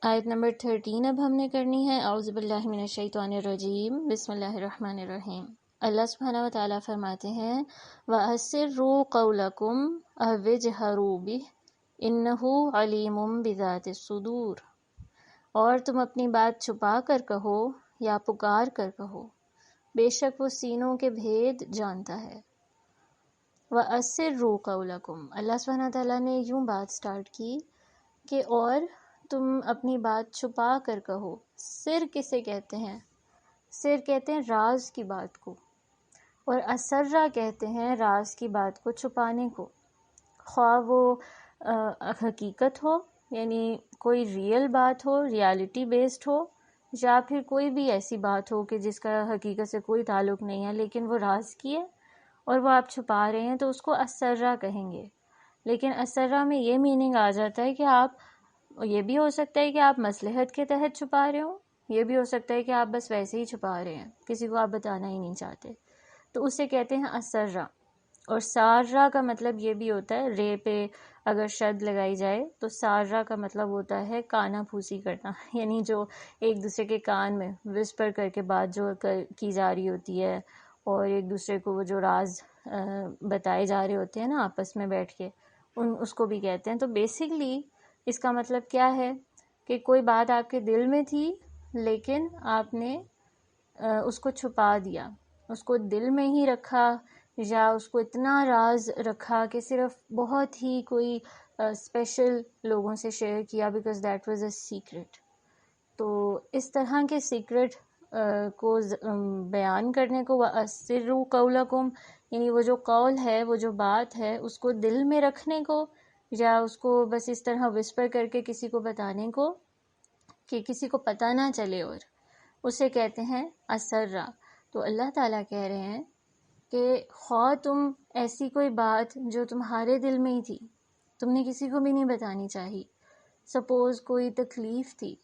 آیت نمبر 13 اب ہم نے کرنی ہے۔ اعوذ باللہ من الشیطان الرجیم، بسم اللہ الرحمن الرحیم۔ اللہ سبحانہ و تعالیٰ فرماتے ہیں وَأَسِرُّوا قَوْلَكُمْ أَوِ اجْهَرُوا بِهِ إِنَّهُ عَلِيمٌ بِذَاتِ الصُّدُورِ، اور تم اپنی بات چھپا کر کہو یا پکار کر کہو، بے شک وہ سینوں کے بھید جانتا ہے۔ وَأَسِرُّوا قَوْلَكُمْ، اللہ سبحانہ و تعالیٰ نے یوں بات سٹارٹ کی کہ اور تم اپنی بات چھپا کر کہو۔ سر کسے کہتے ہیں؟ سر کہتے ہیں راز کی بات کو، اور اسرہ کہتے ہیں راز کی بات کو چھپانے کو، خواہ وہ حقیقت ہو، یعنی کوئی ریئل بات ہو، ریالٹی بیسڈ ہو، یا پھر کوئی بھی ایسی بات ہو کہ جس کا حقیقت سے کوئی تعلق نہیں ہے لیکن وہ راز کی ہے اور وہ آپ چھپا رہے ہیں، تو اس کو اسرہ کہیں گے۔ لیکن اسرہ میں یہ میننگ آ جاتا ہے کہ آپ، یہ بھی ہو سکتا ہے کہ آپ مصلحت کے تحت چھپا رہے ہوں، یہ بھی ہو سکتا ہے کہ آپ بس ویسے ہی چھپا رہے ہیں، کسی کو آپ بتانا ہی نہیں چاہتے، تو اسے کہتے ہیں اسرہ۔ اور سارہ کا مطلب یہ بھی ہوتا ہے، رے پہ اگر شد لگائی جائے تو سارہ کا مطلب ہوتا ہے کانا پھوسی کرنا، یعنی جو ایک دوسرے کے کان میں وسپر کر کے بات جو کی جا رہی ہوتی ہے، اور ایک دوسرے کو وہ جو راز بتائے جا رہے ہوتے ہیں نا آپس میں بیٹھ کے، اس کو بھی کہتے ہیں۔ تو بیسکلی اس کا مطلب کیا ہے کہ کوئی بات آپ کے دل میں تھی لیکن آپ نے اس کو چھپا دیا، اس کو دل میں ہی رکھا، یا اس کو اتنا راز رکھا کہ صرف بہت ہی کوئی اسپیشل لوگوں سے شیئر کیا، because that was a secret. تو اس طرح کے سیکرٹ کو بیان کرنے کو وَأَسِرُّوا قَوْلَكُمْ، یعنی وہ جو قول ہے، وہ جو بات ہے، اس کو دل میں رکھنے کو، یا اس کو بس اس طرح وسپر کر کے کسی کو بتانے کو کہ کسی کو پتہ نہ چلے، اور اسے کہتے ہیں اسرہ۔ تو اللہ تعالیٰ کہہ رہے ہیں کہ خواہ تم ایسی کوئی بات جو تمہارے دل میں ہی تھی، تم نے کسی کو بھی نہیں بتانی چاہی، سپوز کوئی تکلیف تھی،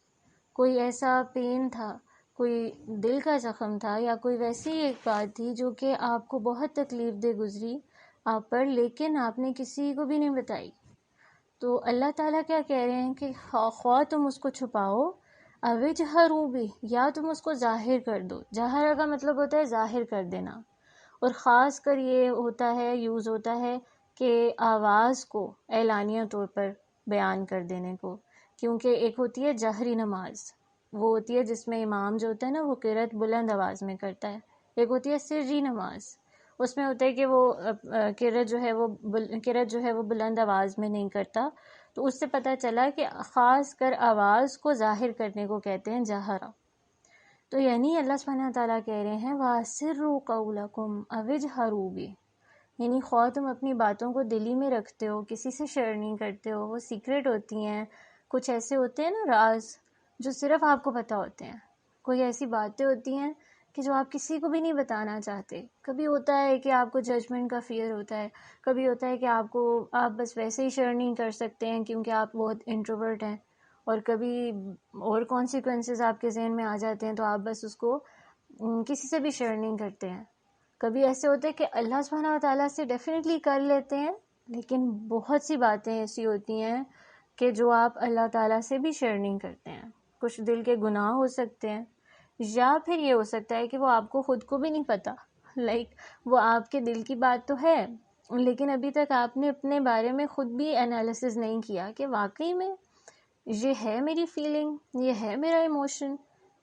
کوئی ایسا پین تھا، کوئی دل کا زخم تھا، یا کوئی ویسی ایک بات تھی جو کہ آپ کو بہت تکلیف دہ گزری آپ پر، لیکن آپ نے کسی کو بھی نہیں بتائی، تو اللہ تعالیٰ کیا کہہ رہے ہیں کہ خواہ تم اس کو چھپاؤ، او اجہروا بہ، یا تم اس کو ظاہر کر دو۔ جہرہ کا مطلب ہوتا ہے ظاہر کر دینا، اور خاص کر یہ ہوتا ہے، یوز ہوتا ہے کہ آواز کو اعلانیہ طور پر بیان کر دینے کو، کیونکہ ایک ہوتی ہے جہری نماز، وہ ہوتی ہے جس میں امام جو ہوتا ہے نا وہ قرأت بلند آواز میں کرتا ہے، ایک ہوتی ہے سری نماز، اس میں ہوتا ہے کہ وہ قرأت جو ہے وہ بلند آواز میں نہیں کرتا، تو اس سے پتہ چلا کہ خاص کر آواز کو ظاہر کرنے کو کہتے ہیں جہرہ۔ تو یعنی اللہ سبحانہ تعالیٰ کہہ رہے ہیں وَأَسِرُّوا قَوْلَكُمْ أَوِ اجْهَرُوا بِهِ، یعنی خواہ تم اپنی باتوں کو دل ہی میں رکھتے ہو، کسی سے شیئر نہیں کرتے ہو، وہ سیکرٹ ہوتی ہیں، کچھ ایسے ہوتے ہیں نا راز جو صرف آپ کو پتہ ہوتے ہیں، کوئی ایسی باتیں ہوتی ہیں کہ جو آپ کسی کو بھی نہیں بتانا چاہتے۔ کبھی ہوتا ہے کہ آپ کو ججمنٹ کا فیئر ہوتا ہے، کبھی ہوتا ہے کہ آپ بس ویسے ہی شیئر نہیں کر سکتے ہیں کیونکہ آپ بہت انٹروورٹ ہیں، اور کبھی اور کانسیکوینسز آپ کے ذہن میں آ جاتے ہیں تو آپ بس اس کو کسی سے بھی شیئر نہیں کرتے ہیں۔ کبھی ایسے ہوتے ہیں کہ اللہ سبحانہ و تعالیٰ سے ڈیفینیٹلی کر لیتے ہیں، لیکن بہت سی باتیں ایسی ہوتی ہیں کہ جو آپ اللہ تعالیٰ سے بھی شیئر نہیں کرتے ہیں۔ کچھ دل کے گناہ ہو سکتے ہیں، یا پھر یہ ہو سکتا ہے کہ وہ آپ کو خود کو بھی نہیں پتہ، وہ آپ کے دل کی بات تو ہے لیکن ابھی تک آپ نے اپنے بارے میں خود بھی انالیسز نہیں کیا کہ واقعی میں یہ ہے میری فیلنگ، یہ ہے میرا emotion.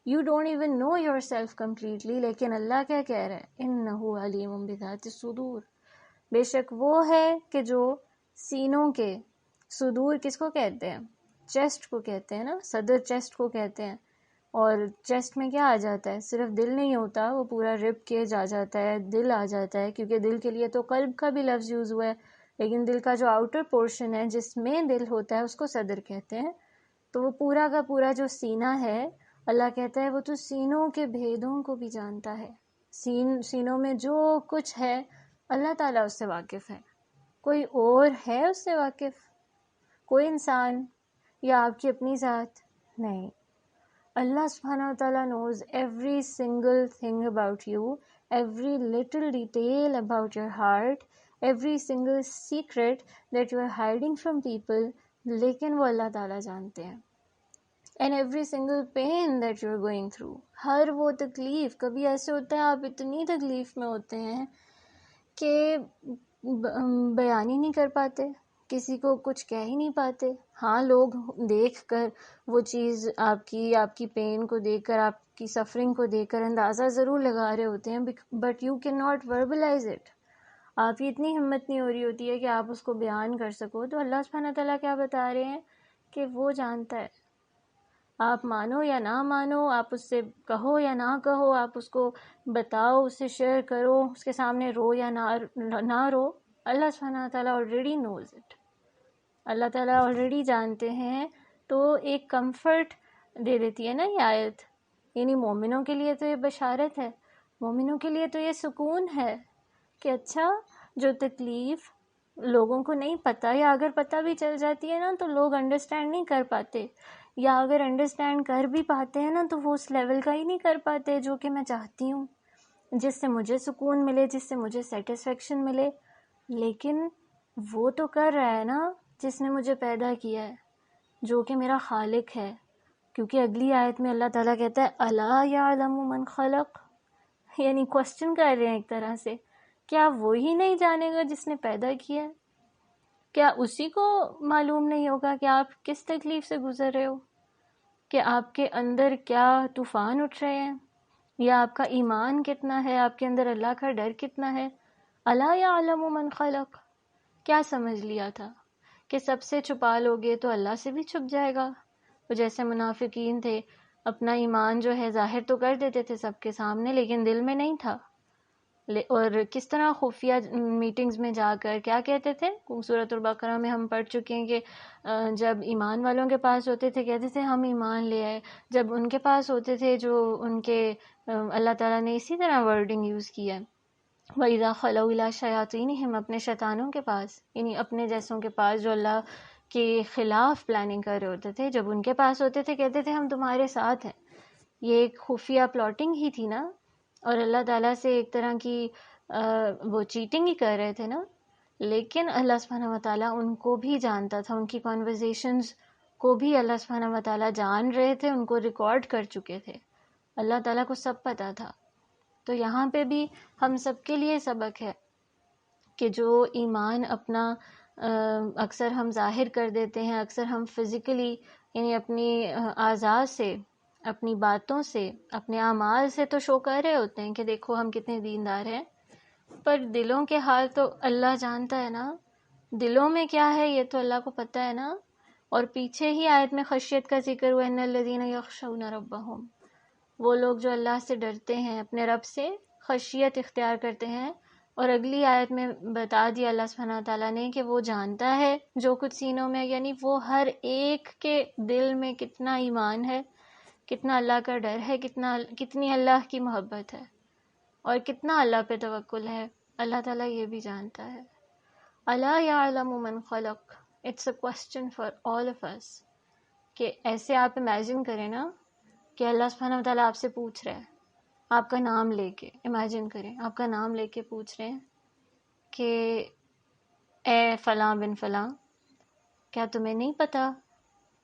You don't even know yourself completely, لیکن اللہ کیا کہہ رہا ہے انہ علیم بذات الصدور، بے شک وہ ہے کہ جو سینوں کے، صدور کس کو کہتے ہیں؟ چیسٹ کو کہتے ہیں نا، صدر چیسٹ کو کہتے ہیں، اور چیسٹ میں کیا آ جاتا ہے؟ صرف دل نہیں ہوتا، وہ پورا رب کیج آ جاتا ہے، دل آ جاتا ہے، کیونکہ دل کے لیے تو قلب کا بھی لفظ یوز ہوا ہے، لیکن دل کا جو آؤٹر پورشن ہے جس میں دل ہوتا ہے اس کو صدر کہتے ہیں۔ تو وہ پورا کا پورا جو سینہ ہے، اللہ کہتا ہے وہ تو سینوں کے بھیدوں کو بھی جانتا ہے، سینوں میں جو کچھ ہے اللہ تعالیٰ اس سے واقف ہے، کوئی اور ہے اس سے واقف؟ کوئی انسان یا آپ کی اپنی ذات؟ نہیں، اللہ سبحانہ wa ta'ala knows every single thing about you, every little detail about your heart, every single secret that you are hiding from people، لیکن وہ اللہ تعالیٰ جانتے ہیں۔ And every single pain that you are going through. ہر وہ تکلیف، کبھی ایسے ہوتا ہے آپ اتنی تکلیف میں ہوتے ہیں کہ بیان ہی نہیں کر پاتے، کسی کو کچھ کہہ ہی نہیں پاتے. ہاں لوگ دیکھ کر وہ چیز آپ کی پین کو دیکھ کر، آپ کی سفرنگ کو دیکھ کر اندازہ ضرور لگا رہے ہوتے ہیں، but you can not verbalise it. آپ کی اتنی ہمت نہیں ہو رہی ہوتی ہے کہ آپ اس کو بیان کر سکو. تو اللہ سبحانہ تعالیٰ کیا بتا رہے ہیں کہ وہ جانتا ہے. آپ مانو یا نہ مانو، آپ اس سے کہو یا نہ کہو، آپ اس کو بتاؤ، اسے شیئر کرو، اس کے سامنے رو یا نہ رو، اللہ سبحانہ تعالیٰ آلریڈی نوز اٹ. اللہ تعالیٰ آلریڈی جانتے ہیں. تو ایک کمفرٹ دے دیتی ہے نا یہ آیت. یعنی مومنوں کے لیے تو یہ بشارت ہے، مومنوں کے لیے تو یہ سکون ہے کہ اچھا، جو تکلیف لوگوں کو نہیں پتہ، یا اگر پتہ بھی چل جاتی ہے نا تو لوگ انڈرسٹینڈ نہیں کر پاتے، یا اگر انڈرسٹینڈ کر بھی پاتے ہیں نا تو وہ اس لیول کا ہی نہیں کر پاتے جو کہ میں چاہتی ہوں، جس سے مجھے سکون ملے، جس سے مجھے سیٹسفیکشن ملے. لیکن وہ تو کر رہا ہے نا جس نے مجھے پیدا کیا ہے، جو کہ میرا خالق ہے. کیونکہ اگلی آیت میں اللہ تعالیٰ کہتا ہے الا یعلم من خلق، یعنی کوشچن کر رہے ہیں ایک طرح سے، کیا وہی نہیں جانے گا جس نے پیدا کیا ہے؟ کیا اسی کو معلوم نہیں ہوگا کہ آپ کس تکلیف سے گزر رہے ہو، کہ آپ کے اندر کیا طوفان اٹھ رہے ہیں، یا آپ کا ایمان کتنا ہے، آپ کے اندر اللہ کا ڈر کتنا ہے؟ الا یعلم من خلق. کیا سمجھ لیا تھا کہ سب سے چھپا لوگے تو اللہ سے بھی چھپ جائے گا؟ وہ جیسے منافقین تھے، اپنا ایمان جو ہے ظاہر تو کر دیتے تھے سب کے سامنے، لیکن دل میں نہیں تھا. اور کس طرح خفیہ میٹنگز میں جا کر کیا کہتے تھے؟ سورۃ البقرہ میں ہم پڑھ چکے ہیں کہ جب ایمان والوں کے پاس ہوتے تھے کہتے تھے ہم ایمان لے آئے، جب ان کے پاس ہوتے تھے جو ان کے اللہ تعالیٰ نے اسی طرح ورڈنگ یوز کیا ہے، وَإِذَا خَلَوْا إِلَىٰ شَيَاطِينِهِمْ، اپنے شیطانوں کے پاس، یعنی اپنے جیسوں کے پاس جو اللہ کے خلاف پلاننگ کر رہے ہوتے تھے، جب ان کے پاس ہوتے تھے کہتے تھے ہم تمہارے ساتھ ہیں. یہ ایک خفیہ پلاٹنگ ہی تھی نا، اور اللہ تعالیٰ سے ایک طرح کی وہ چیٹنگ ہی کر رہے تھے نا. لیکن اللہ سبحانہ وتعالیٰ ان کو بھی جانتا تھا، ان کی کانورزیشنز کو بھی اللہ سبحانہ وتعالیٰ جان رہے تھے، ان کو ریکارڈ کر چکے تھے. اللہ تعالیٰ کو سب پتہ تھا. تو یہاں پہ بھی ہم سب کے لیے سبق ہے کہ جو ایمان اپنا اکثر ہم ظاہر کر دیتے ہیں، اکثر ہم فزیکلی یعنی اپنی اعضاء سے، اپنی باتوں سے، اپنے اعمال سے تو شو کر رہے ہوتے ہیں کہ دیکھو ہم کتنے دیندار ہیں، پر دلوں کے حال تو اللہ جانتا ہے نا. دلوں میں کیا ہے یہ تو اللہ کو پتہ ہے نا. اور پیچھے ہی آیت میں خشیت کا ذکر ہوا، ان الذین یخشون ربہم، وہ لوگ جو اللہ سے ڈرتے ہیں، اپنے رب سے خشیت اختیار کرتے ہیں. اور اگلی آیت میں بتا دیا اللہ سبحانہ تعالیٰ نے کہ وہ جانتا ہے جو کچھ سینوں میں، یعنی وہ ہر ایک کے دل میں کتنا ایمان ہے، کتنا اللہ کا ڈر ہے، کتنی اللہ کی محبت ہے، اور کتنا اللہ پہ توکل ہے. اللہ تعالیٰ یہ بھی جانتا ہے. الا یعلم من خلق، it's a question for all of us. کہ ایسے آپ امیجن کریں نا کہ اللہ سبحانہ وتعالیٰ آپ سے پوچھ رہا ہے، آپ کا نام لے کے، امیجن کریں آپ کا نام لے کے پوچھ رہے ہیں کہ اے فلاں بن فلاں، کیا تمہیں نہیں پتا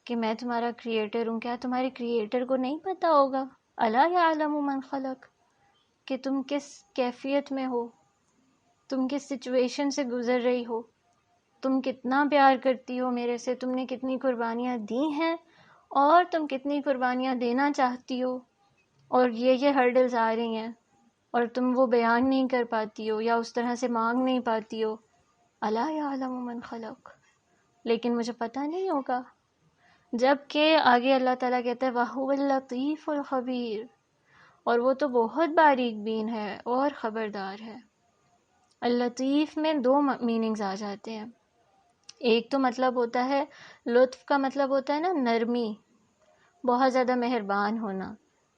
کہ میں تمہارا کریٹر ہوں؟ کیا تمہارے کریٹر کو نہیں پتا ہوگا؟ الا یعلم من خلق، کہ تم کس کیفیت میں ہو، تم کس سچویشن سے گزر رہی ہو، تم کتنا پیار کرتی ہو میرے سے، تم نے کتنی قربانیاں دی ہیں، اور تم کتنی قربانیاں دینا چاہتی ہو، اور یہ ہرڈلز آ رہی ہیں اور تم وہ بیان نہیں کر پاتی ہو یا اس طرح سے مانگ نہیں پاتی ہو. الا یعلم من خلق، لیکن مجھے پتہ نہیں ہوگا. جب کہ آگے اللہ تعالیٰ کہتا ہے وَهُوَ اللطیف الخبیر، اور وہ تو بہت باریک بین ہے اور خبردار ہے. اللطیف میں دو میننگز آ جاتے ہیں. ایک تو مطلب ہوتا ہے، لطف کا مطلب ہوتا ہے نا نرمی، بہت زیادہ مہربان ہونا.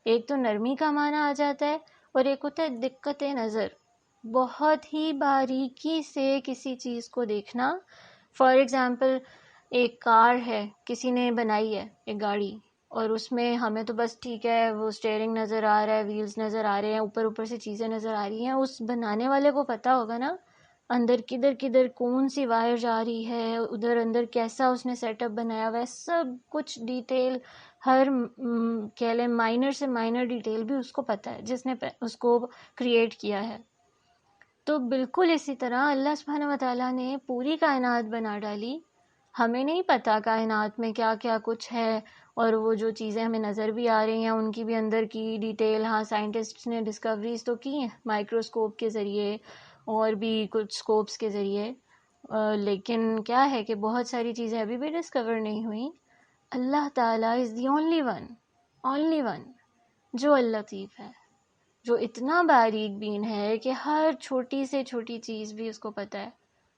ایک تو نرمی کا معنی آ جاتا ہے، اور ایک ہوتا ہے دقت نظر، بہت ہی باریکی سے کسی چیز کو دیکھنا. فار ایگزامپل ایک کار ہے، کسی نے بنائی ہے ایک گاڑی، اور اس میں ہمیں تو بس ٹھیک ہے وہ اسٹیئرنگ نظر آ رہا ہے، ویلز نظر آ رہے ہیں، اوپر سے چیزیں نظر آ رہی ہیں. اس بنانے والے کو پتہ ہوگا نا اندر کدھر کدھر کون سی وائر جا رہی ہے، ادھر اندر کیسا اس نے سیٹ اپ بنایا ہوا ہے، سب کچھ ڈیٹیل، ہر کہہ لیں مائنر سے مائنر ڈیٹیل بھی اس کو پتہ ہے جس نے اس کو کریٹ کیا ہے۔ تو بالکل اسی طرح اللہ سبحانہ وتعالیٰ نے پوری کائنات بنا ڈالی، ہمیں نہیں پتہ کائنات میں کیا کیا کچھ ہے، اور وہ جو چیزیں ہمیں نظر بھی آ رہی ہیں ان کی بھی اندر کی ڈیٹیل، ہاں سائنٹسٹ نے ڈسکوریز تو کی ہیں مائکروسکوپ کے ذریعے اور بھی کچھ اسکوپس کے ذریعے، لیکن کیا ہے کہ بہت ساری چیزیں ابھی بھی ڈسکور نہیں ہوئیں۔ اللہ تعالیٰ از دی اونلی ون جو اللطیف ہے، جو اتنا باریک بین ہے کہ ہر چھوٹی سے چھوٹی چیز بھی اس کو پتہ ہے،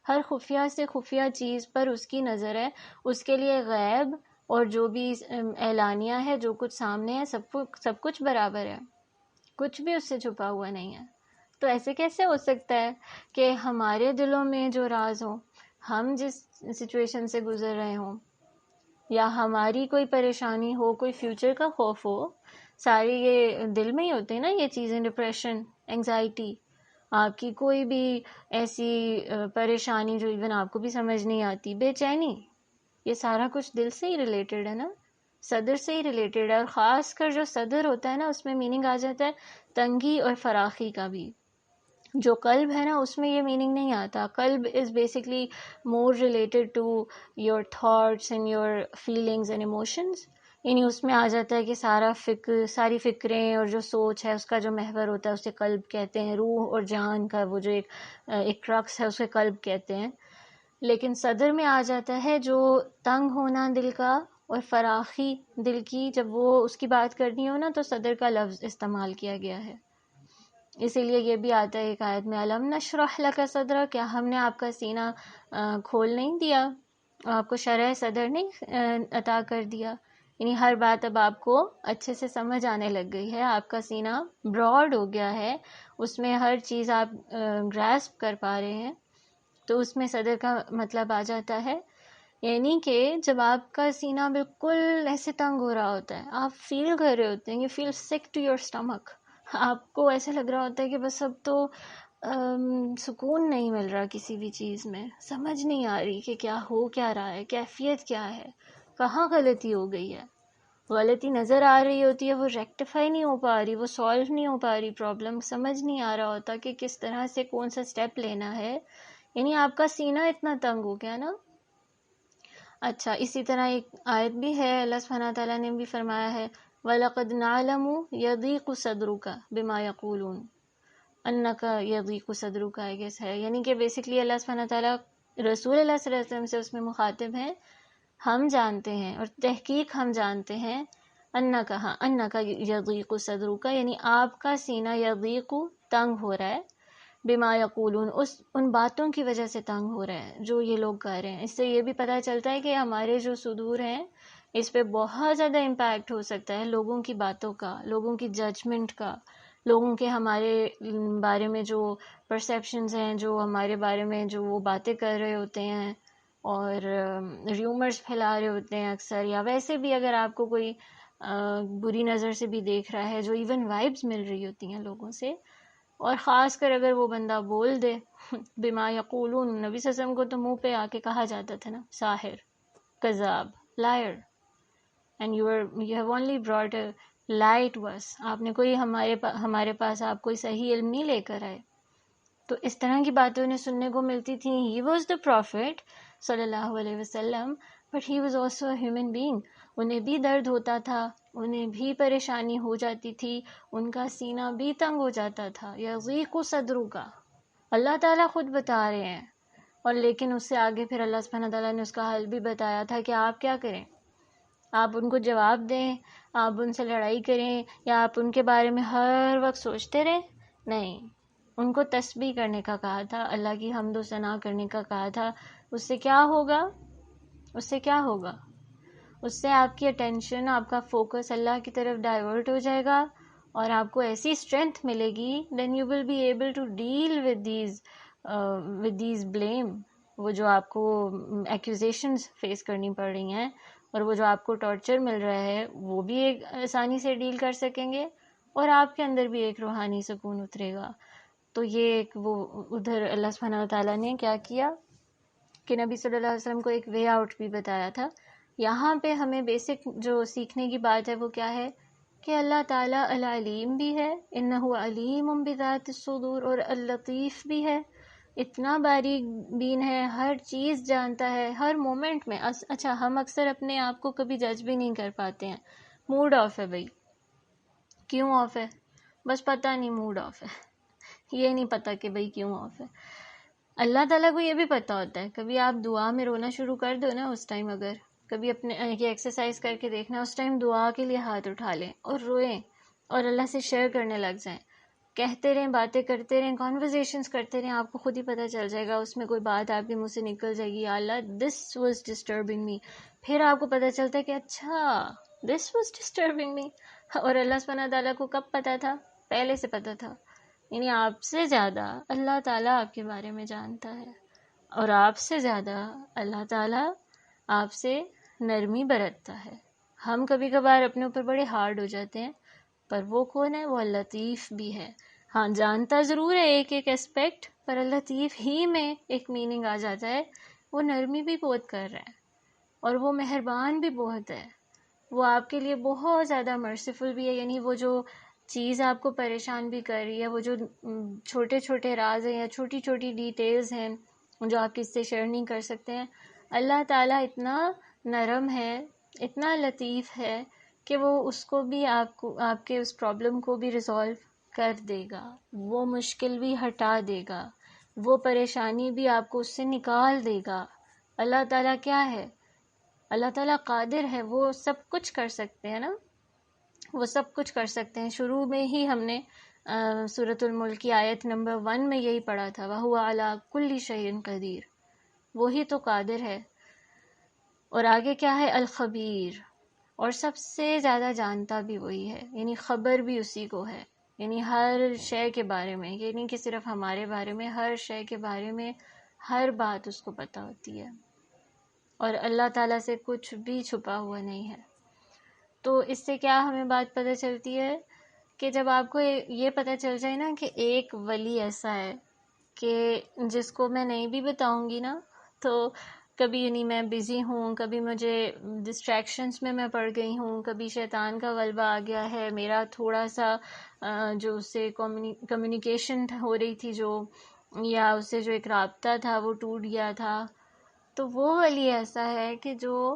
ہر خفیہ سے خفیہ چیز پر اس کی نظر ہے، اس کے لیے غیب اور جو بھی اعلانیہ ہے، جو کچھ سامنے ہے، سب کچھ برابر ہے، کچھ بھی اس سے چھپا ہوا نہیں ہے۔ تو ایسے کیسے ہو سکتا ہے کہ ہمارے دلوں میں جو راز ہوں، ہم جس سچویشن سے گزر رہے ہوں، یا ہماری کوئی پریشانی ہو، کوئی فیوچر کا خوف ہو، سارے یہ دل میں ہی ہوتے ہیں نا یہ چیزیں، ڈپریشن، انگزائٹی، آپ کی کوئی بھی ایسی پریشانی جو ایون آپ کو بھی سمجھ نہیں آتی، بے چینی، یہ سارا کچھ دل سے ہی ریلیٹڈ ہے نا، صدر سے ہی ریلیٹڈ ہے، اور خاص کر جو صدر ہوتا ہے نا اس میں میننگ آ جاتا ہے تنگی اور فراخی کا بھی۔ جو قلب ہے نا اس میں یہ میننگ نہیں آتا، قلب is basically more related to your thoughts and your feelings and emotions, یعنی اس میں آ جاتا ہے کہ ساری فکریں اور جو سوچ ہے اس کا جو محور ہوتا ہے اسے قلب کہتے ہیں، روح اور جان کا وہ جو ایک ٹرکس ہے اسے قلب کہتے ہیں۔ لیکن صدر میں آ جاتا ہے جو تنگ ہونا دل کا اور فراخی دل کی، جب وہ اس کی بات کرنی ہو نا تو صدر کا لفظ استعمال کیا گیا ہے۔ اسی لیے یہ بھی آتا ہے ایک آیت میں، الم نشرح لک صدرک، کیا ہم نے آپ کا سینہ کھول نہیں دیا، آپ کو شرح صدر نہیں عطا کر دیا، یعنی ہر بات اب آپ کو اچھے سے سمجھ آنے لگ گئی ہے، آپ کا سینہ براڈ ہو گیا ہے، اس میں ہر چیز آپ گراسپ کر پا رہے ہیں۔ تو اس میں صدر کا مطلب آ جاتا ہے، یعنی کہ جب آپ کا سینہ بالکل ایسے تنگ ہو رہا ہوتا ہے، آپ فیل کر رہے ہوتے ہیں، یو فیل سک ٹو یور اسٹمک، آپ کو ایسے لگ رہا ہوتا ہے کہ بس اب تو سکون نہیں مل رہا کسی بھی چیز میں، سمجھ نہیں آ رہی کہ کیا ہو کیا رہا ہے، کیفیت کیا ہے، کہاں غلطی ہو گئی ہے، غلطی نظر آ رہی ہوتی ہے، وہ ریکٹیفائی نہیں ہو پا رہی، وہ سالو نہیں ہو پا رہی پرابلم، سمجھ نہیں آ رہا ہوتا کہ کس طرح سے کون سا سٹیپ لینا ہے، یعنی آپ کا سینہ اتنا تنگ ہو گیا نا۔ اچھا، اسی طرح ایک آیت بھی ہے، اللہ سبحانہ تعالیٰ نے بھی فرمایا ہے وَلَقَدْ نَعْلَمُ يَضِيقُ صَدْرُكَ بِمَا يَقُولُونَ، اَنَّكَ يَضِيقُ صَدْرُكَ آئی گیس ہے، یعنی کہ بیسکلی اللہ سبحانہ تعالیٰ رسول اللہ صلی اللہ علیہ وسلم سے اس میں مخاطب ہیں، ہم جانتے ہیں اور تحقیق ہم جانتے ہیں، اَنَّكَ يَضِيقُ صَدْرُكَ، یعنی آپ کا سینہ یضیق تنگ ہو رہا ہے، بما یقولون، ان باتوں کی وجہ سے تنگ ہو رہا ہے جو یہ لوگ کہہ رہے ہیں۔ اس سے یہ بھی پتہ چلتا ہے کہ ہمارے جو صدور ہیں اس پہ بہت زیادہ امپیکٹ ہو سکتا ہے لوگوں کی باتوں کا، لوگوں کی ججمنٹ کا، لوگوں کے ہمارے بارے میں جو پرسیپشنز ہیں، جو ہمارے بارے میں جو وہ باتیں کر رہے ہوتے ہیں اور ریومرز پھیلا رہے ہوتے ہیں اکثر، یا ویسے بھی اگر آپ کو کوئی بری نظر سے بھی دیکھ رہا ہے، جو ایون وائبز مل رہی ہوتی ہیں لوگوں سے، اور خاص کر اگر وہ بندہ بول دے بما یقولون، نبی صلی اللہ علیہ وسلم کو تو منہ پہ آ کے کہا جاتا تھا نا ساحر، کذاب، liar, and you have only brought a lie to اس، آپ نے کوئی ہمارے پاس آپ کوئی صحیح علم نہیں لے کر آئے۔ تو اس طرح کی باتیں انہیں سننے کو ملتی تھیں۔ ہی واز دا پروفٹ صلی اللہ علیہ وسلم، but he was also a human being, انہیں بھی درد ہوتا تھا، انہیں بھی پریشانی ہو جاتی تھی، ان کا سینہ بھی تنگ ہو جاتا تھا، یضیق صدرک، اللہ تعالیٰ خود بتا رہے ہیں، اور لیکن اس سے آگے پھر اللہ سبحانہ تعالیٰ نے اس کا حل بھی بتایا تھا کہ آپ کیا کریں، آپ ان کو جواب دیں، آپ ان سے لڑائی کریں، یا آپ ان کے بارے میں ہر وقت سوچتے رہیں؟ نہیں، ان کو تسبیح کرنے کا کہا تھا، اللہ کی حمد و ثنا کرنے کا کہا تھا۔ اس سے کیا ہوگا؟ اس سے آپ کی اٹینشن، آپ کا فوکس اللہ کی طرف ڈائیورٹ ہو جائے گا، اور آپ کو ایسی اسٹرینتھ ملے گی، then you will be able to deal with these blame, وہ جو آپ کو ایکوزیشنز فیس کرنی پڑ رہی ہیں، اور وہ جو آپ کو ٹارچر مل رہا ہے، وہ بھی ایک آسانی سے ڈیل کر سکیں گے، اور آپ کے اندر بھی ایک روحانی سکون اترے گا۔ تو یہ ایک وہ ادھر اللہ سبحانہ وتعالیٰ نے کیا کیا کہ نبی صلی اللہ علیہ وسلم کو ایک وے آؤٹ بھی بتایا تھا. یہاں پہ ہمیں بیسک جو سیکھنے کی بات ہے وہ کیا ہے کہ اللہ تعالیٰ العلیم بھی ہے، انہ علیم بذات الصدور، اور اللطیف بھی ہے، اتنا باریک بین ہے، ہر چیز جانتا ہے ہر مومنٹ میں. اچھا، ہم اکثر اپنے آپ کو کبھی جج بھی نہیں کر پاتے ہیں. موڈ آف ہے بھائی، کیوں آف ہے؟ بس پتہ نہیں موڈ آف ہے، یہ نہیں پتہ کہ بھائی کیوں آف ہے. اللہ تعالیٰ کو یہ بھی پتہ ہوتا ہے. کبھی آپ دعا میں رونا شروع کر دو نا، اس ٹائم اگر کبھی اپنے یہ ایکسرسائز کر کے دیکھنا، اس ٹائم دعا کے لیے ہاتھ اٹھا لیں اور روئیں اور اللہ سے شیئر کرنے لگ جائیں، کہتے رہیں، باتیں کرتے رہیں، کانورزیشنز کرتے رہیں، آپ کو خود ہی پتہ چل جائے گا اس میں کوئی بات آپ کے منہ سے نکل جائے گی، یا اللہ دس واز ڈسٹربنگ می. پھر آپ کو پتہ چلتا ہے کہ اچھا دس واز ڈسٹربنگ می. اور اللہ سبحانہ تعالیٰ کو کب پتہ تھا؟ پہلے سے پتہ تھا. یعنی آپ سے زیادہ اللہ تعالیٰ آپ کے بارے میں جانتا ہے، اور آپ سے زیادہ اللہ تعالیٰ آپ سے نرمی برتتا ہے. ہم کبھی کبھار اپنے اوپر بڑے ہارڈ ہو جاتے ہیں، پر وہ کون ہے؟ وہ لطیف بھی ہے. ہاں، جانتا ضرور ہے ایک ایک اسپیکٹ، پر لطیف ہی میں ایک میننگ آ جاتا ہے. وہ نرمی بھی بہت کر رہا ہے، اور وہ مہربان بھی بہت ہے، وہ آپ کے لیے بہت زیادہ مرسیفل بھی ہے. یعنی وہ جو چیز آپ کو پریشان بھی کر رہی ہے، وہ جو چھوٹے چھوٹے راز ہیں یا چھوٹی چھوٹی ڈیٹیلز ہیں جو آپ کس سے شیئر نہیں کر سکتے ہیں، اللہ تعالیٰ اتنا نرم ہے، اتنا لطیف ہے کہ وہ اس کو بھی آپ کے اس پرابلم کو بھی ریزالو کر دے گا، وہ مشکل بھی ہٹا دے گا، وہ پریشانی بھی آپ کو اس سے نکال دے گا. اللہ تعالیٰ کیا ہے؟ اللہ تعالیٰ قادر ہے، وہ سب کچھ کر سکتے ہیں نا، وہ سب کچھ کر سکتے ہیں. شروع میں ہی ہم نے سورۃ الملک کی آیت نمبر 1 میں یہی پڑھا تھا، وَهُوَ عَلَىٰ كُلِّ شَيْءٍ قَدِيرٌ. وہی تو قادر ہے. اور آگے کیا ہے؟ الخبیر، اور سب سے زیادہ جانتا بھی وہی ہے، یعنی خبر بھی اسی کو ہے. یعنی ہر شے کے بارے میں، یہ نہیں کہ صرف ہمارے بارے میں، ہر شے کے بارے میں ہر بات اس کو پتہ ہوتی ہے، اور اللہ تعالیٰ سے کچھ بھی چھپا ہوا نہیں ہے. تو اس سے کیا ہمیں بات پتہ چلتی ہے کہ جب آپ کو یہ پتہ چل جائے نا کہ ایک ولی ایسا ہے کہ جس کو میں نہیں بھی بتاؤں گی نا، تو کبھی یعنی میں بزی ہوں، کبھی مجھے ڈسٹریکشنز میں پڑ گئی ہوں، کبھی شیطان کا غلبہ آ گیا ہے، میرا تھوڑا سا جو اس سے کمیونیکیشن ہو رہی تھی جو، یا اس سے جو ایک رابطہ تھا وہ ٹوٹ گیا تھا، تو وہ ولی ایسا ہے کہ جو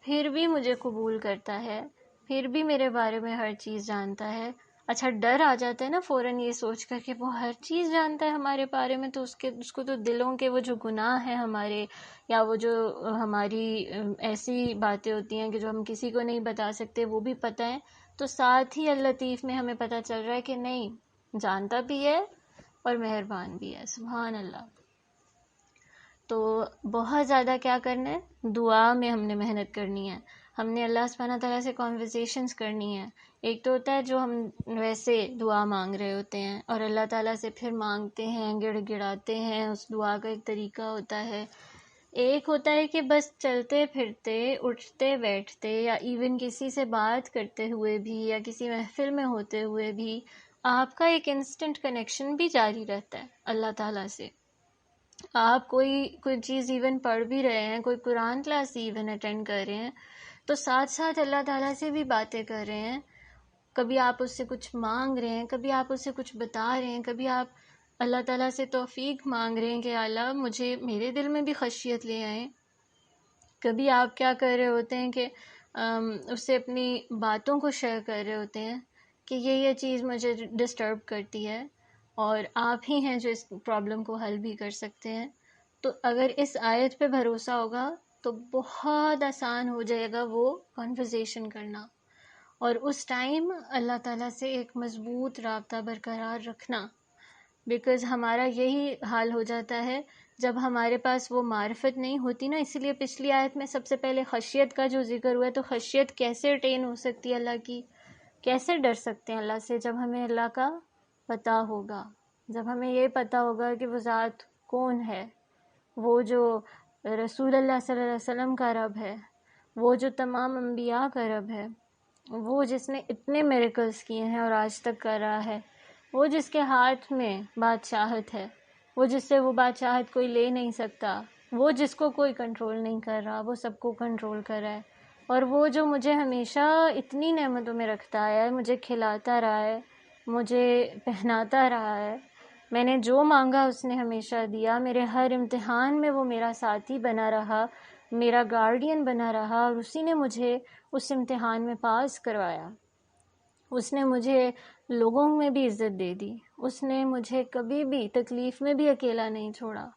پھر بھی مجھے قبول کرتا ہے، پھر بھی میرے بارے میں ہر چیز جانتا ہے. اچھا، ڈر آ جاتا ہے نا فوراً یہ سوچ کر کہ وہ ہر چیز جانتا ہے ہمارے بارے میں، تو اس کو تو دلوں کے وہ جو گناہ ہیں ہمارے، یا وہ جو ہماری ایسی باتیں ہوتی ہیں کہ جو ہم کسی کو نہیں بتا سکتے، وہ بھی پتہ ہیں. تو ساتھ ہی اللطیف میں ہمیں پتہ چل رہا ہے کہ نہیں، جانتا بھی ہے اور مہربان بھی ہے. سبحان اللہ. تو بہت زیادہ کیا کرنا ہے؟ دعا میں ہم نے محنت کرنی ہے. ہم نے اللہ سبحانہ تعالیٰ سے کنورسیشنز کرنی ہے. ایک تو ہوتا ہے جو ہم ویسے دعا مانگ رہے ہوتے ہیں اور اللہ تعالیٰ سے پھر مانگتے ہیں، گڑ گڑاتے ہیں، اس دعا کا ایک طریقہ ہوتا ہے. ایک ہوتا ہے کہ بس چلتے پھرتے، اٹھتے بیٹھتے، یا ایون کسی سے بات کرتے ہوئے بھی، یا کسی محفل میں ہوتے ہوئے بھی آپ کا ایک انسٹنٹ کنیکشن بھی جاری رہتا ہے اللہ تعالیٰ سے. آپ کوئی چیز ایون پڑھ بھی رہے ہیں، کوئی قرآن کلاس ایون اٹینڈ کر رہے ہیں، تو ساتھ ساتھ اللہ تعالیٰ سے بھی باتیں کر رہے ہیں. کبھی آپ اس سے کچھ مانگ رہے ہیں، کبھی آپ اس سے کچھ بتا رہے ہیں، کبھی آپ اللہ تعالیٰ سے توفیق مانگ رہے ہیں کہ اللہ مجھے میرے دل میں بھی خشیت لے آئیں. کبھی آپ کیا کر رہے ہوتے ہیں کہ اس سے اپنی باتوں کو شیئر کر رہے ہوتے ہیں کہ یہ چیز مجھے ڈسٹرب کرتی ہے، اور آپ ہی ہیں جو اس پرابلم کو حل بھی کر سکتے ہیں. تو اگر اس آیت پہ بھروسہ ہوگا تو بہت آسان ہو جائے گا وہ کنورسیشن کرنا، اور اس ٹائم اللہ تعالیٰ سے ایک مضبوط رابطہ برقرار رکھنا. بیکاز ہمارا یہی حال ہو جاتا ہے جب ہمارے پاس وہ معرفت نہیں ہوتی نا. اسی لیے پچھلی آیت میں سب سے پہلے خشیت کا جو ذکر ہوا ہے، تو خشیت کیسے اٹین ہو سکتی ہے اللہ کی؟ کیسے ڈر سکتے ہیں اللہ سے؟ جب ہمیں اللہ کا پتہ ہوگا، جب ہمیں یہ پتہ ہوگا کہ وہ ذات کون ہے، وہ جو رسول اللہ صلی اللہ علیہ وسلم کا رب ہے، وہ جو تمام انبیاء کا رب ہے، وہ جس نے اتنے میریکلز کیے ہیں اور آج تک کر رہا ہے، وہ جس کے ہاتھ میں بادشاہت ہے، وہ جس سے وہ بادشاہت کوئی لے نہیں سکتا، وہ جس کو کوئی کنٹرول نہیں کر رہا، وہ سب کو کنٹرول کر رہا ہے، اور وہ جو مجھے ہمیشہ اتنی نعمتوں میں رکھتا ہے، مجھے کھلاتا رہا ہے، مجھے پہناتا رہا ہے، میں نے جو مانگا اس نے ہمیشہ دیا، میرے ہر امتحان میں وہ میرا ساتھی بنا رہا، میرا گارڈین بنا رہا، اور اسی نے مجھے اس امتحان میں پاس کروایا۔ اس نے مجھے لوگوں میں بھی عزت دے دی، اس نے مجھے کبھی بھی تکلیف میں بھی اکیلا نہیں چھوڑا،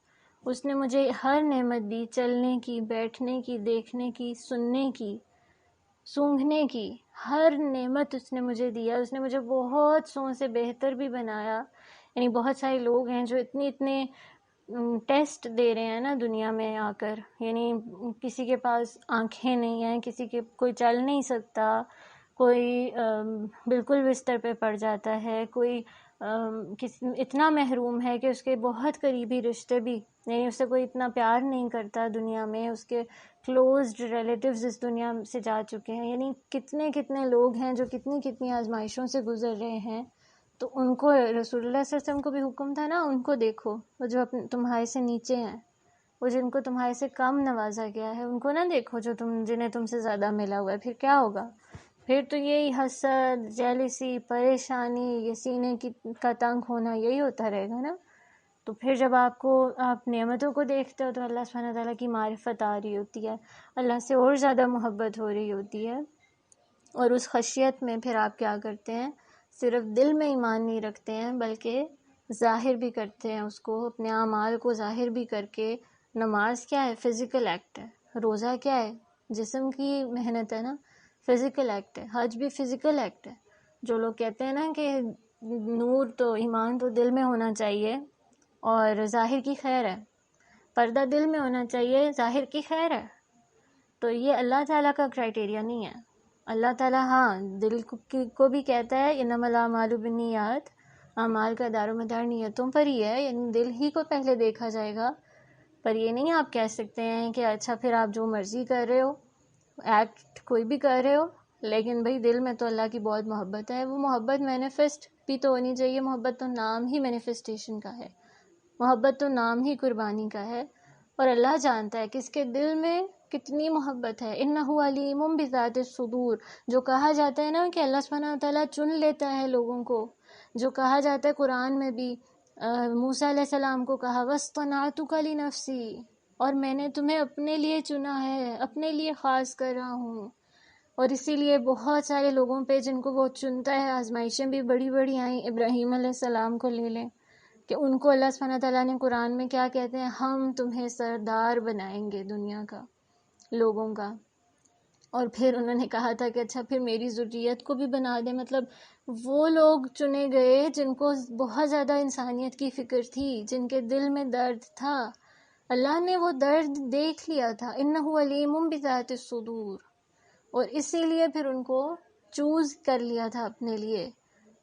اس نے مجھے ہر نعمت دی، چلنے کی، بیٹھنے کی، دیکھنے کی، سننے کی، سونگھنے کی، ہر نعمت اس نے مجھے دیا۔ اس نے مجھے بہت سو سے بہتر بھی بنایا۔ یعنی بہت سارے لوگ ہیں جو اتنے ٹیسٹ دے رہے ہیں نا دنیا میں آ کر، یعنی کسی کے پاس آنکھیں نہیں ہیں، کسی کے کوئی چل نہیں سکتا، کوئی بالکل بستر پہ پڑ جاتا ہے، کوئی اتنا محروم ہے کہ اس کے بہت قریبی رشتے بھی، یعنی اس سے کوئی اتنا پیار نہیں کرتا دنیا میں، اس کے کلوزڈ ریلیٹیوز اس دنیا سے جا چکے ہیں، یعنی کتنے لوگ ہیں جو کتنی آزمائشوں سے گزر رہے ہیں۔ تو ان کو رسول اللہ صلی اللہ علیہ وسلم کو بھی حکم تھا نا، ان کو دیکھو، وہ جو تمہارے سے نیچے ہیں، وہ جن کو تمہارے سے کم نوازا گیا ہے، ان کو نہ دیکھو جو جنہیں تم سے زیادہ ملا ہوا ہے۔ پھر کیا ہوگا؟ پھر تو یہی حسد، جیلسی، پریشانی، یہ سینے کا تنگ ہونا، یہی ہوتا رہے گا نا۔ تو پھر جب آپ نعمتوں کو دیکھتے ہو تو اللہ سبحانہ تعالیٰ کی معرفت آ رہی ہوتی ہے، اللہ سے اور زیادہ محبت ہو رہی ہوتی ہے، اور اس خشیت میں پھر آپ کیا کرتے ہیں؟ صرف دل میں ایمان نہیں رکھتے ہیں بلکہ ظاہر بھی کرتے ہیں اس کو، اپنے اعمال کو ظاہر بھی کر کے۔ نماز کیا ہے؟ فزیکل ایکٹ ہے۔ روزہ کیا ہے؟ جسم کی محنت ہے نا، فزیکل ایکٹ ہے۔ حج بھی فزیکل ایکٹ ہے۔ جو لوگ کہتے ہیں نا کہ نور تو ایمان تو دل میں ہونا چاہیے اور ظاہر کی خیر ہے، پردہ دل میں ہونا چاہیے، ظاہر کی خیر ہے، تو یہ اللہ تعالیٰ کا کرائٹیریا نہیں ہے۔ اللہ تعالیٰ ہاں دل کو بھی کہتا ہے انما الاعمال بالنیات، اعمال کا دار و مدار نیتوں پر ہی ہے، یعنی دل ہی کو پہلے دیکھا جائے گا۔ پر یہ نہیں آپ کہہ سکتے ہیں کہ اچھا پھر آپ جو مرضی کر رہے ہو، ایکٹ کوئی بھی کر رہے ہو، لیکن بھئی دل میں تو اللہ کی بہت محبت ہے۔ وہ محبت مینیفیسٹ بھی تو ہونی چاہیے۔ محبت تو نام ہی مینیفیسٹیشن کا ہے، محبت تو نام ہی قربانی کا ہے، اور اللہ جانتا ہے کہ اس کے دل میں کتنی محبت ہے۔ انہ علیم بذات الصدور، جو کہا جاتا ہے نا کہ اللہ سبحانہ تعالیٰ چن لیتا ہے لوگوں کو، جو کہا جاتا ہے قرآن میں بھی، موسیٰ علیہ السلام کو کہا وَاصْطَنَعْتُكَ لِنَفْسِي، اور میں نے تمہیں اپنے لیے چنا ہے، اپنے لیے خاص کر رہا ہوں۔ اور اسی لیے بہت سارے لوگوں پہ جن کو وہ چنتا ہے آزمائشیں بھی بڑی بڑی آئیں۔ ابراہیم علیہ السلام کو لے لیں کہ ان کو اللہ سبحانہ تعالیٰ نے قرآن میں کیا کہتے ہیں؟ ہم تمہیں سردار بنائیں گے دنیا کا، لوگوں کا۔ اور پھر انہوں نے کہا تھا کہ اچھا پھر میری ذریت کو بھی بنا دیں۔ مطلب وہ لوگ چنے گئے جن کو بہت زیادہ انسانیت کی فکر تھی، جن کے دل میں درد تھا، اللہ نے وہ درد دیکھ لیا تھا۔ انہ علیم بذات الصدور، اور اسی لیے پھر ان کو چوز کر لیا تھا اپنے لیے۔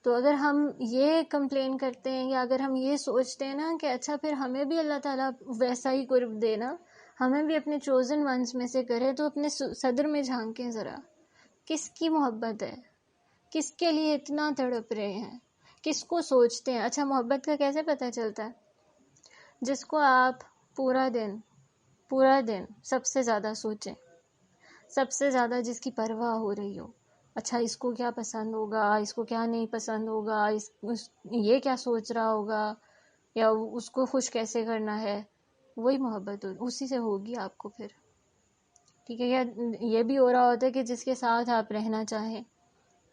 تو اگر ہم یہ کمپلین کرتے ہیں یا اگر ہم یہ سوچتے ہیں نا کہ اچھا پھر ہمیں بھی اللہ تعالیٰ ویسا ہی قرب دینا، ہمیں بھی اپنے چوزن ونس میں سے کرے، تو اپنے صدر میں جھانکیں ذرا، کس کی محبت ہے، کس کے لیے اتنا تڑپ رہے ہیں، کس کو سوچتے ہیں۔ اچھا محبت کا کیسے پتہ چلتا ہے؟ جس کو آپ پورا دن سب سے زیادہ سوچیں، سب سے زیادہ جس کی پرواہ ہو رہی ہو، اچھا اس کو کیا پسند ہوگا، اس کو کیا نہیں پسند ہوگا، یہ کیا سوچ رہا ہوگا، یا اس کو خوش کیسے کرنا ہے، وہی محبت اسی سے ہوگی آپ کو پھر، ٹھیک ہے۔ یا یہ بھی ہو رہا ہوتا ہے کہ جس کے ساتھ آپ رہنا چاہیں،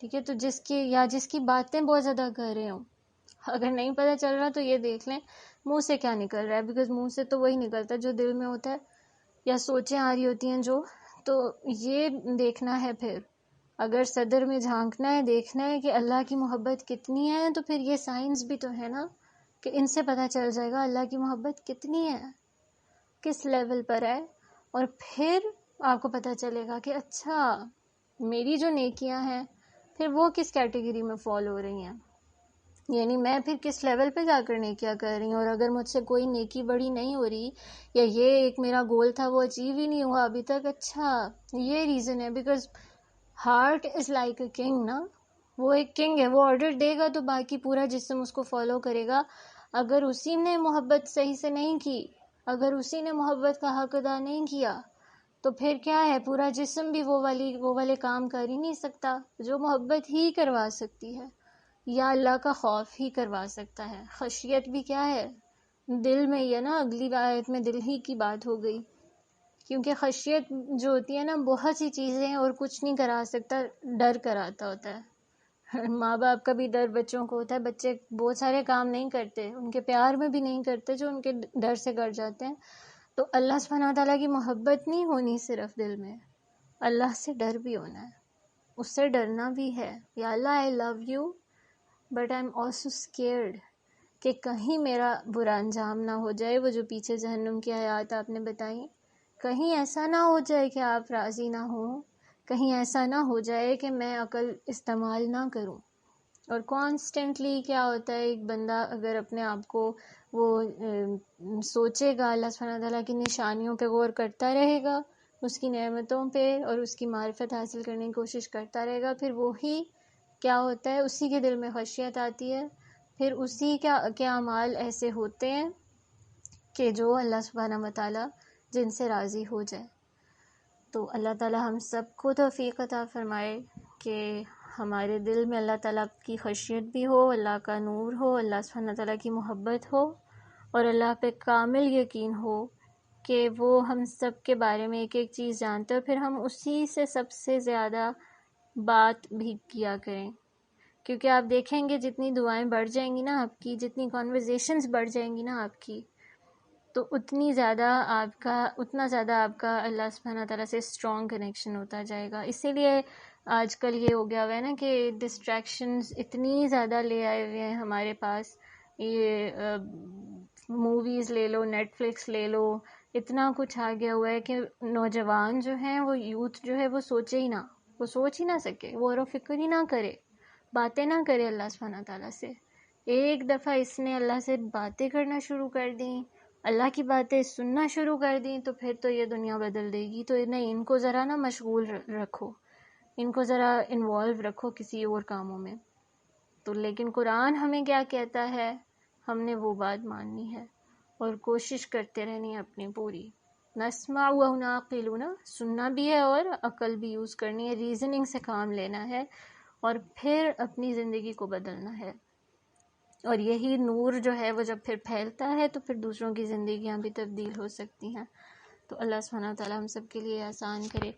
ٹھیک ہے، تو جس کی باتیں بہت زیادہ کر رہے ہوں، اگر نہیں پتہ چل رہا تو یہ دیکھ لیں منہ سے کیا نکل رہا ہے، بیکاز منہ سے تو وہی نکلتا ہے جو دل میں ہوتا ہے، یا سوچیں آ رہی ہوتی ہیں جو، تو یہ دیکھنا ہے پھر۔ اگر صدر میں جھانکنا ہے، دیکھنا ہے کہ اللہ کی محبت کتنی ہے، تو پھر یہ سائنس بھی تو ہے نا کہ ان سے پتہ چل جائے گا اللہ کی محبت کتنی ہے، کس لیول پر ہے، اور پھر آپ کو پتہ چلے گا کہ اچھا میری جو نیکیاں ہیں پھر وہ کس کیٹیگری میں فال ہو رہی ہیں، یعنی میں پھر کس لیول پہ جا کر نیکیاں کر رہی ہوں۔ اور اگر مجھ سے کوئی نیکی بڑی نہیں ہو رہی، یا یہ ایک میرا گول تھا وہ اچیو ہی نہیں ہوا ابھی تک، اچھا یہ ریزن ہے، because heart is like a king نا، وہ ایک کنگ ہے، وہ آرڈر دے گا تو باقی پورا جسم اس کو فالو کرے گا. اگر اسی نے محبت صحیح سے نہیں کی، اگر اسی نے محبت کا حق ادا نہیں کیا تو پھر کیا ہے، پورا جسم بھی وہ والے کام کر ہی نہیں سکتا. جو محبت ہی کروا سکتی ہے یا اللہ کا خوف ہی کروا سکتا ہے. خشیت بھی کیا ہے، دل میں ہی ہے نا. اگلی آیت میں دل ہی کی بات ہو گئی، کیونکہ خشیت جو ہوتی ہے نا بہت سی چیزیں اور کچھ نہیں کرا سکتا، ڈر کراتا ہوتا ہے. ماں باپ کا بھی ڈر بچوں کو ہوتا ہے، بچے بہت سارے کام نہیں کرتے، ان کے پیار میں بھی نہیں کرتے جو ان کے ڈر سے کر جاتے ہیں. تو اللہ سبحانہ تعالیٰ کی محبت نہیں ہونی صرف دل میں، اللہ سے ڈر بھی ہونا ہے، اس سے ڈرنا بھی ہے. یا اللہ I love you but I am also scared کہ کہیں میرا برا انجام نہ ہو جائے. وہ جو پیچھے جہنم کی آیات آپ نے بتائیں، کہیں ایسا نہ ہو جائے کہ آپ راضی نہ ہوں، کہیں ایسا نہ ہو جائے کہ میں عقل استعمال نہ کروں. اور کانسٹنٹلی کیا ہوتا ہے، ایک بندہ اگر اپنے آپ کو وہ سوچے گا، اللہ سبحانہ تعالیٰ کی نشانیوں پہ غور کرتا رہے گا، اس کی نعمتوں پہ اور اس کی معرفت حاصل کرنے کی کوشش کرتا رہے گا، پھر وہی کیا ہوتا ہے، اسی کے دل میں خشیت آتی ہے. پھر اسی کے اعمال ایسے ہوتے ہیں کہ جو اللہ سبحانہ وتعالیٰ جن سے راضی ہو جائے. تو اللہ تعالیٰ ہم سب کو توفیق عطا فرمائے کہ ہمارے دل میں اللہ تعالیٰ کی خشیت بھی ہو، اللہ کا نور ہو، اللہ سبحانہ تعالیٰ کی محبت ہو، اور اللہ پہ کامل یقین ہو کہ وہ ہم سب کے بارے میں ایک ایک چیز جانتے ہیں، پھر ہم اسی سے سب سے زیادہ بات بھی کیا کریں. کیونکہ آپ دیکھیں گے جتنی دعائیں بڑھ جائیں گی نا آپ کی، جتنی کانورزیشنز بڑھ جائیں گی نا آپ کی، تو اتنا زیادہ آپ کا اللہ سبحانہ تعالیٰ سے اسٹرانگ کنیکشن ہوتا جائے گا. اسی لیے آج کل یہ ہو گیا ہوا ہے نا کہ ڈسٹریکشنز اتنی زیادہ لے آئے ہوئے ہیں ہمارے پاس. یہ موویز لے لو، نیٹ فلکس لے لو، اتنا کچھ آ گیا ہوا ہے کہ نوجوان جو ہیں، وہ یوتھ جو ہے، وہ سوچے ہی نہ، وہ سوچ ہی نہ سکے، غور و فکر ہی نہ کرے، باتیں نہ کرے اللہ سبحانہ تعالیٰ سے. ایک دفعہ اس نے اللہ سے باتیں کرنا شروع کر دیں، اللہ کی باتیں سننا شروع کر دیں، تو پھر تو یہ دنیا بدل دے گی. تو نہیں، ان کو ذرا نا مشغول رکھو، ان کو ذرا انوالو رکھو کسی اور کاموں میں. تو لیکن قرآن ہمیں کیا کہتا ہے، ہم نے وہ بات ماننی ہے اور کوشش کرتے رہنی ہے اپنی پوری. نسمع و نعقل، سننا بھی ہے اور عقل بھی یوز کرنی ہے، ریزننگ سے کام لینا ہے اور پھر اپنی زندگی کو بدلنا ہے. اور یہی نور جو ہے وہ جب پھر پھیلتا ہے تو پھر دوسروں کی زندگیاں بھی تبدیل ہو سکتی ہیں. تو اللہ سبحانہ تعالیٰ ہم سب کے لیے آسان کرے.